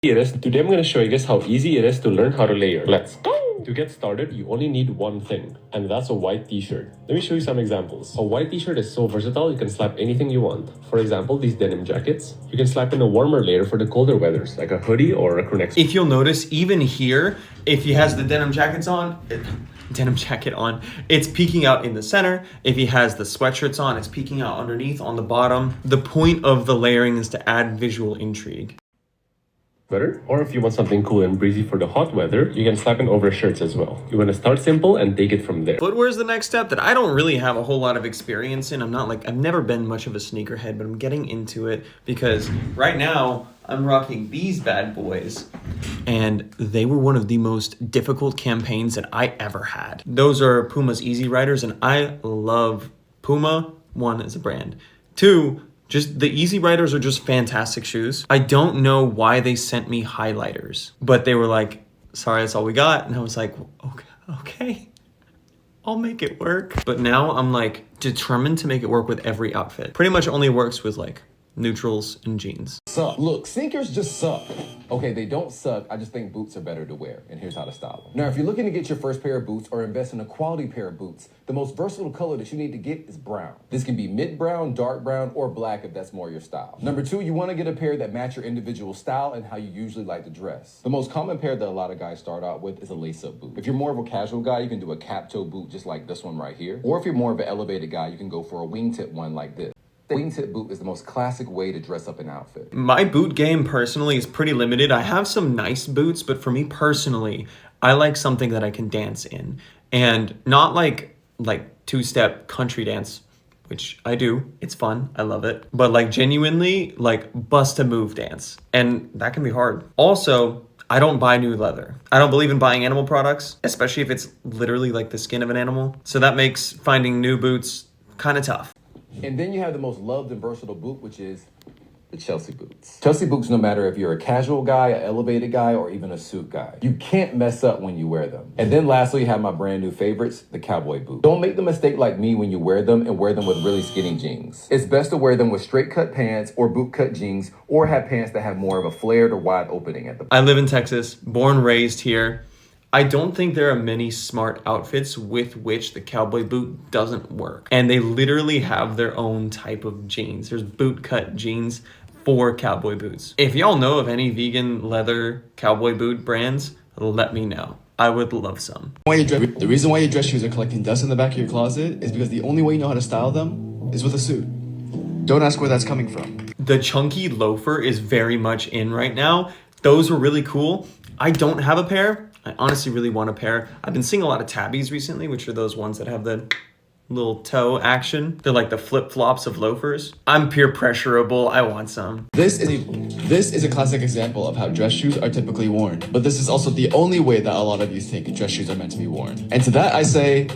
Today I'm going to show you guys how easy it is to learn how to layer. Let's go! To get started, you only need one thing, and that's a white t-shirt. Let me show you some examples. A white t-shirt is so versatile, you can slap anything you want. For example, these denim jackets. You can slap in a warmer layer for the colder weathers, like a hoodie or a crew neck. If you'll notice, even here, if he has the denim jacket on, it's peeking out in the center. If he has the sweatshirts on, it's peeking out underneath on the bottom. The point of the layering is to add visual intrigue. Better. Or if you want something cool and breezy for the hot weather, you can slap in over shirts as well. You want to start simple and take it from there. Footwear is the next step that I don't really have a whole lot of experience in. I've never been much of a sneakerhead, but I'm getting into it because right now I'm rocking these bad boys, and they were one of the most difficult campaigns that I ever had. Those are Puma's Easy Riders, and I love Puma, one, as a brand. Two, just the Easy Riders are just fantastic shoes. I don't know why they sent me highlighters, but they were like, sorry, that's all we got. And I was like, okay, I'll make it work. But now I'm like determined to make it work with every outfit. Pretty much only works with like neutrals and jeans. Suck. Look, sneakers just suck. Okay, they don't suck. I just think boots are better to wear, and here's how to style them. Now, if you're looking to get your first pair of boots or invest in a quality pair of boots, the most versatile color that you need to get is brown. This can be mid brown, dark brown, or black if that's more your style. Number two, you want to get a pair that match your individual style and how you usually like to dress. The most common pair that a lot of guys start out with is a lace-up boot. If you're more of a casual guy, you can do a cap-toe boot just like this one right here. Or if you're more of an elevated guy, you can go for a wingtip one like this. The wingtip boot is the most classic way to dress up an outfit. My boot game personally is pretty limited. I have some nice boots, but for me personally, I like something that I can dance in. And not like two-step country dance, which I do. It's fun. I love it. But like genuinely like bust a move dance. And that can be hard. Also, I don't buy new leather. I don't believe in buying animal products, especially if it's literally like the skin of an animal. So that makes finding new boots kind of tough. And then you have the most loved and versatile boot, which is the Chelsea boots. Chelsea boots, no matter if you're a casual guy, an elevated guy, or even a suit guy, you can't mess up when you wear them. And then lastly, you have my brand new favorites, the cowboy boot. Don't make the mistake like me when you wear them and wear them with really skinny jeans. It's best to wear them with straight cut pants or boot cut jeans, or have pants that have more of a flared or wide opening at the I live in Texas, born, raised here. I don't think there are many smart outfits with which the cowboy boot doesn't work. And they literally have their own type of jeans. There's boot cut jeans for cowboy boots. If y'all know of any vegan leather cowboy boot brands, let me know. I would love some. The reason why your dress shoes are collecting dust in the back of your closet is because the only way you know how to style them is with a suit. Don't ask where that's coming from. The chunky loafer is very much in right now. Those were really cool. I don't have a pair. I honestly really want a pair. I've been seeing a lot of tabbies recently, which are those ones that have the little toe action. They're like the flip-flops of loafers. I'm peer pressurable. I want some. This is a classic example of how dress shoes are typically worn, but this is also the only way that a lot of you think dress shoes are meant to be worn. And to that I say,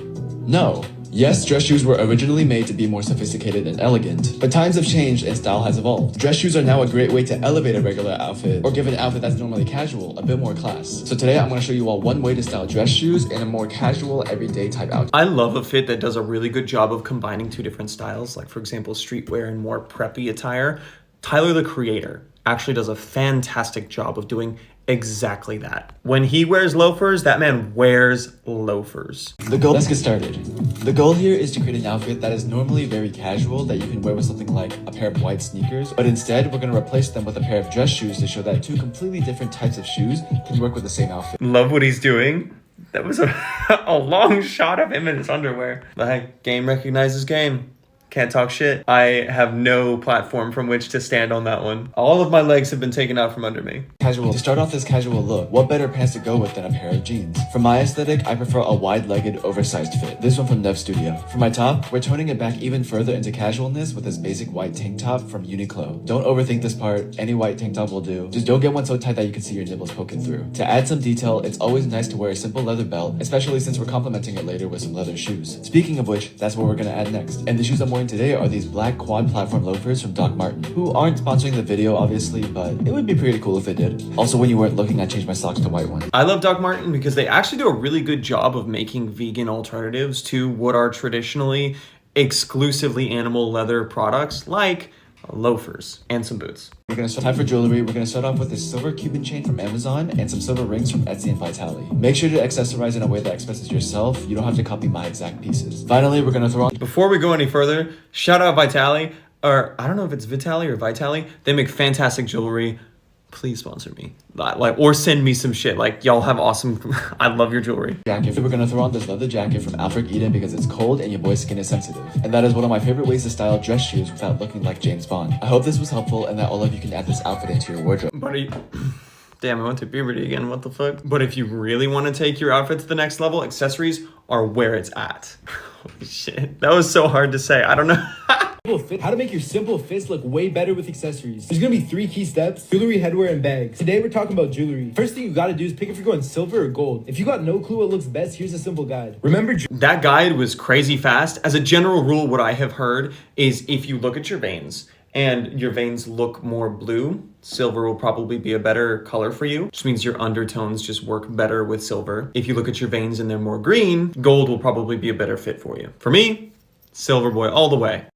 no. Yes, dress shoes were originally made to be more sophisticated and elegant, but times have changed and style has evolved. Dress shoes are now a great way to elevate a regular outfit or give an outfit that's normally casual a bit more class. So today I'm going to show you all one way to style dress shoes in a more casual, everyday type outfit. I love a fit that does a really good job of combining two different styles, like for example, streetwear and more preppy attire. Tyler, the Creator, actually does a fantastic job of doing exactly that. When he wears loafers, that man wears loafers. Let's get started. The goal here is to create an outfit that is normally very casual that you can wear with something like a pair of white sneakers, but instead we're going to replace them with a pair of dress shoes to show that two completely different types of shoes can work with the same outfit. Love what he's doing. That was a long shot of him in his underwear. But hey, game recognizes game. Can't talk shit. I have no platform from which to stand on that one. All of my legs have been taken out from under me. Casual. To start off this casual look, what better pants to go with than a pair of jeans? For my aesthetic, I prefer a wide-legged, oversized fit. This one from Nev Studio. For my top, we're toning it back even further into casualness with this basic white tank top from Uniqlo. Don't overthink this part. Any white tank top will do. Just don't get one so tight that you can see your nipples poking through. To add some detail, it's always nice to wear a simple leather belt, especially since we're complementing it later with some leather shoes. Speaking of which, that's what we're gonna add next. And the shoes I'm wearing today are these black quad platform loafers from Doc Martin, who aren't sponsoring the video obviously, but it would be pretty cool if it did. Also, when you weren't looking, I changed my socks to white ones. I love Doc Martin because they actually do a really good job of making vegan alternatives to what are traditionally exclusively animal leather products like loafers, and some boots. We're gonna start time for jewelry. We're gonna start off with this silver Cuban chain from Amazon and some silver rings from Etsy and Vitali. Make sure to accessorize in a way that expresses yourself. You don't have to copy my exact pieces. Finally, we're gonna throw on. Before we go any further, shout out Vitali, or I don't know if it's Vitali or Vitali. They make fantastic jewelry. Please sponsor me, like, or send me some shit. Like, y'all have awesome. I love your jewelry. Jacket. We're gonna throw on this leather jacket from Alfred Eden because it's cold and your boy's skin is sensitive. And that is one of my favorite ways to style dress shoes without looking like James Bond. I hope this was helpful and that all of you can add this outfit into your wardrobe. Buddy, damn, I went to puberty again. What the fuck? But if you really want to take your outfit to the next level, accessories are where it's at. Holy shit, that was so hard to say. I don't know. How to make your simple fits look way better with accessories. There's gonna be 3 key steps: jewelry, headwear, and bags. Today we're talking about jewelry. First thing you gotta do is pick if you're going silver or gold. If you got no clue what looks best, here's a simple guide. Remember, that guide was crazy fast. As a general rule, what I have heard is if you look at your veins and your veins look more blue, silver will probably be a better color for you, which means your undertones just work better with silver. If you look at your veins and they're more green, gold will probably be a better fit for you. For me, silver boy all the way.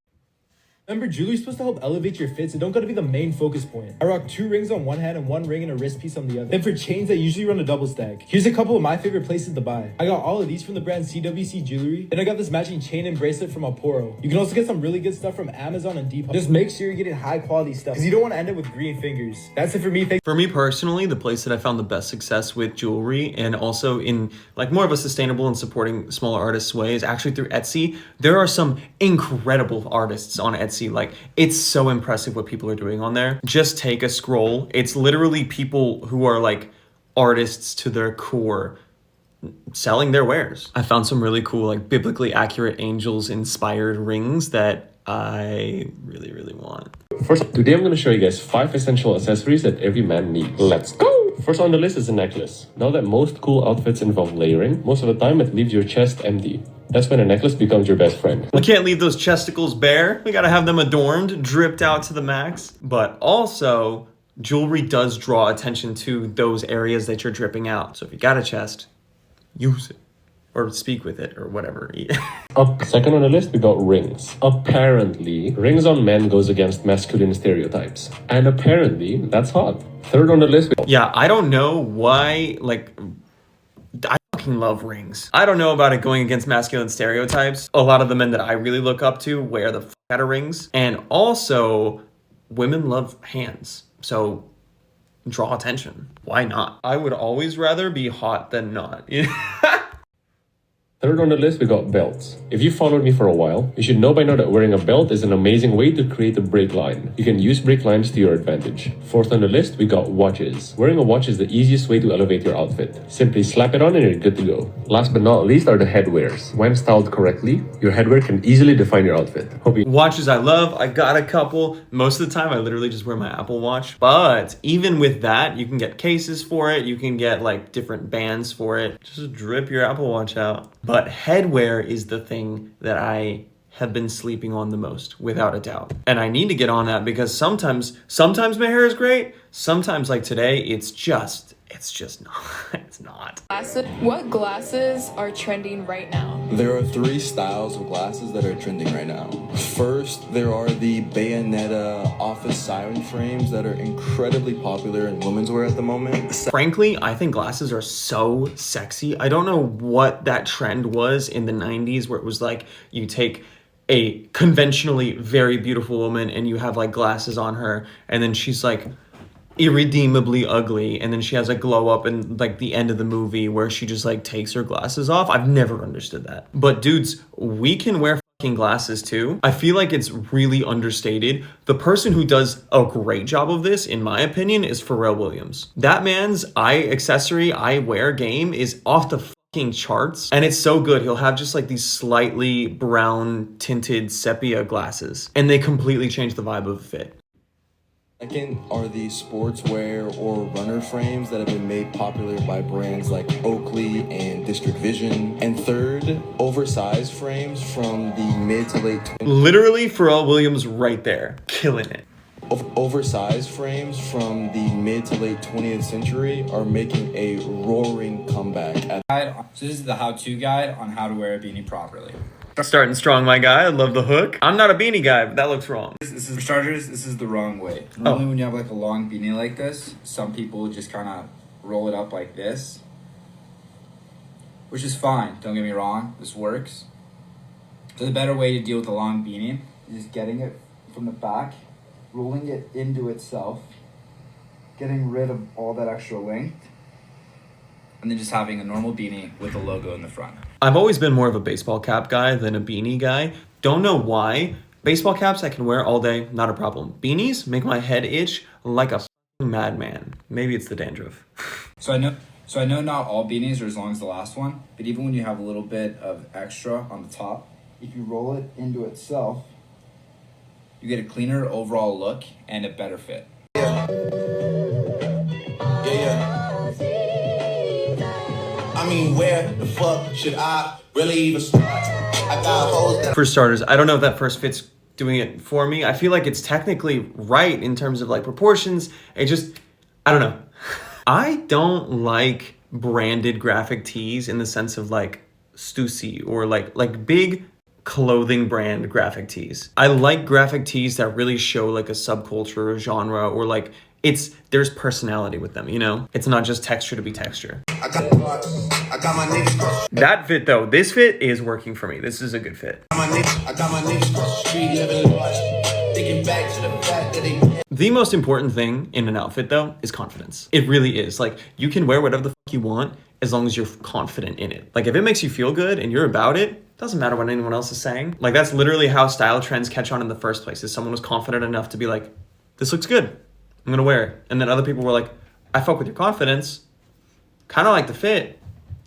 remember, jewelry's supposed to help elevate your fits. It don't gotta be the main focus point. I rock 2 rings on one hand and 1 ring and a wrist piece on the other. Then for chains, I usually run a double stack. Here's a couple of my favorite places to buy. I got all of these from the brand CWC Jewelry. And I got this matching chain and bracelet from Aporo. You can also get some really good stuff from Amazon and Depop. Just make sure you're getting high quality stuff, because you don't want to end up with green fingers. That's it for me. For me personally, the place that I found the best success with jewelry and also in like more of a sustainable and supporting smaller artists way is actually through Etsy. There are some incredible artists on Etsy. Like, it's so impressive what people are doing on there. Just take a scroll. It's literally people who are like artists to their core selling their wares. I found some really cool, like biblically accurate angels inspired rings that I really, really want. First, today I'm going to show you guys 5 essential accessories that every man needs. Let's go! First on the list is a necklace. Now that most cool outfits involve layering, most of the time it leaves your chest empty. That's when a necklace becomes your best friend. We can't leave those chesticles bare. We gotta have them adorned, dripped out to the max. But also, jewelry does draw attention to those areas that you're dripping out. So if you got a chest, use it. Or speak with it, or whatever. Up second on the list, we got rings. Apparently, rings on men goes against masculine stereotypes. And apparently, that's hot. Third on the list, yeah, I don't know why, like, I fucking love rings. I don't know about it going against masculine stereotypes. A lot of the men that I really look up to wear the fuck out of rings. And also, women love hands. So, draw attention. Why not? I would always rather be hot than not. Third on the list, we got belts. If you followed me for a while, you should know by now that wearing a belt is an amazing way to create a break line. You can use break lines to your advantage. Fourth on the list, we got watches. Wearing a watch is the easiest way to elevate your outfit. Simply slap it on and you're good to go. Last but not least are the headwears. When styled correctly, your headwear can easily define your outfit. Watches I love, I got a couple. Most of the time I literally just wear my Apple Watch. But even with that, you can get cases for it. You can get like different bands for it. Just drip your Apple Watch out. But headwear is the thing that I have been sleeping on the most, without a doubt. And I need to get on that because sometimes my hair is great. Sometimes like today, it's just not. It's not. What glasses are trending right now? There are 3 styles of glasses that are trending right now. First, there are the Bayonetta office siren frames that are incredibly popular in women's wear at the moment. Frankly, I think glasses are so sexy. I don't know what that trend was in the 90s where it was like you take a conventionally very beautiful woman and you have like glasses on her and then she's like irredeemably ugly and then she has a glow up in like the end of the movie where she just like takes her glasses off. I've never understood that. But dudes, we can wear fucking glasses too. I feel like it's really understated. The person who does a great job of this, in my opinion, is Pharrell Williams. That man's eyewear game is off the fucking charts and it's so good. He'll have just like these slightly brown tinted sepia glasses and they completely change the vibe of a fit. Second are the sportswear or runner frames that have been made popular by brands like Oakley and District Vision. And third, oversized frames from the mid to late 20s. Literally Pharrell Williams right there, killing it. Oversized frames from the mid to late 20th century are making a roaring comeback. So this is the how-to guide on how to wear a beanie properly. Starting strong, my guy. I love the hook. I'm not a beanie guy, but that looks wrong. This is for starters, this is the wrong way. Normally when you have like a long beanie like this, some people just kind of roll it up like this, which is fine, don't get me wrong, this works. So the better way to deal with a long beanie is just getting it from the back, rolling it into itself, getting rid of all that extra length, and then just having a normal beanie with a logo in the front. I've always been more of a baseball cap guy than a beanie guy. Don't know why. Baseball caps I can wear all day, not a problem. Beanies make my head itch like a f***ing madman. Maybe it's the dandruff. So I know not all beanies are as long as the last one, but even when you have a little bit of extra on the top, if you roll it into itself, you get a cleaner overall look and a better fit. Yeah. I mean, where the fuck should I really even start? I got holes that. For starters, I don't know if that first fit's doing it for me. I feel like it's technically right in terms of like proportions. It just, I don't know. I don't like branded graphic tees in the sense of like Stussy or like big clothing brand graphic tees. I like graphic tees that really show like a subculture or genre, or like there's personality with them, you know? It's not just texture to be texture. I got my niggas cross. That fit though, this fit is working for me. This is a good fit. I got my niggas cross the street living large. Thinking back to the fact that they. The most important thing in an outfit though is confidence. It really is. Like, you can wear whatever the fuck you want as long as you're confident in it. Like, if it makes you feel good and you're about it, doesn't matter what anyone else is saying. Like, that's literally how style trends catch on in the first place, is someone was confident enough to be like, this looks good, I'm gonna wear it. And then other people were like, I fuck with your confidence, kind of like the fit,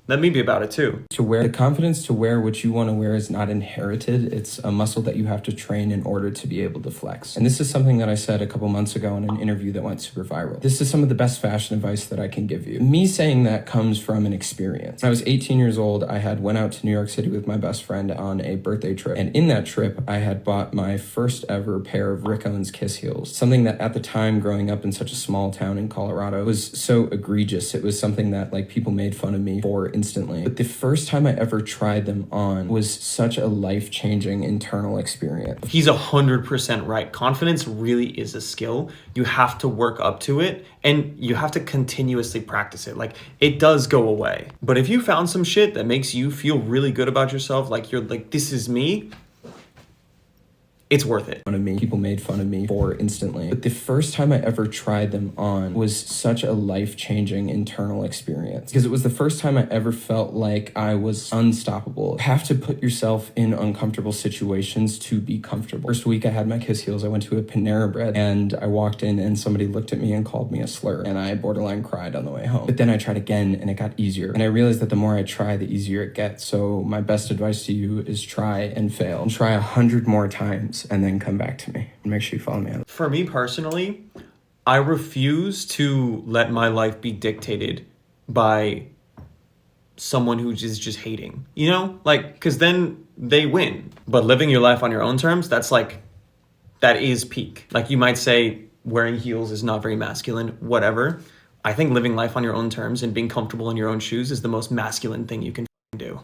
let me be about it too. To wear the confidence to wear what you want to wear is not inherited. It's a muscle that you have to train in order to be able to flex. And this is something that I said a couple months ago in an interview that went super viral. This is some of the best fashion advice that I can give you. Me saying that comes from an experience. When I was 18 years old, I had went out to New York City with my best friend on a birthday trip. And in that trip, I had bought my first ever pair of Rick Owens Kiss heels. Something that at the time, growing up in such a small town in Colorado, was so egregious. It was something that like people made fun of me for instantly. But the first time I ever tried them on was such a life-changing internal experience. He's 100% right. Confidence really is a skill. You have to work up to it and you have to continuously practice it. Like, it does go away. But if you found some shit that makes you feel really good about yourself, like you're like, this is me, it's worth it. People made fun of me for instantly. But the first time I ever tried them on was such a life-changing internal experience, because it was the first time I ever felt like I was unstoppable. You have to put yourself in uncomfortable situations to be comfortable. First week I had my Kiss heels, I went to a Panera Bread and I walked in and somebody looked at me and called me a slur, and I borderline cried on the way home. But then I tried again and it got easier. And I realized that the more I try, the easier it gets. So my best advice to you is try and fail. And try 100 more times and then come back to me and make sure you follow me on. For me personally, I refuse to let my life be dictated by someone who is just hating, you know? Like, because then they win. But living your life on your own terms, that is peak. Like, you might say wearing heels is not very masculine, whatever. I think living life on your own terms and being comfortable in your own shoes is the most masculine thing you can do.